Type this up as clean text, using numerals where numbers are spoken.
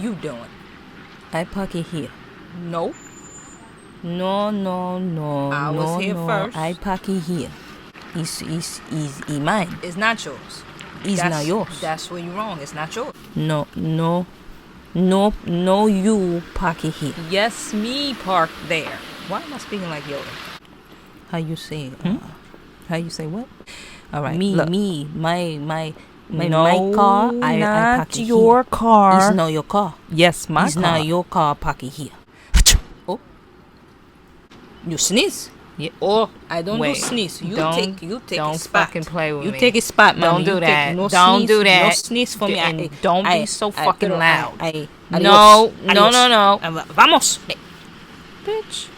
you doing? I park it here. No. No. I was here first. I park it here. It's mine. It's not yours. It's not yours. That's where you're wrong. It's not yours. No, you park it here. Yes, me parked there. Why am I speaking like Yoda? How you say? How you say what? All right. Me, look. my No, car. I not park it your here. car. It's not your car. Yes, my It's car. not your car. Park it here. Oh, You sneeze. yeah. Oh, I don't wait. do sneeze. You Don't- take don't a spot. fucking play with you me. take a spot, mommy. Don't do You take that. No Don't sneeze, do that. No sneeze for me. And don't be so fucking pero, loud. adios. No. Vamos. Bitch.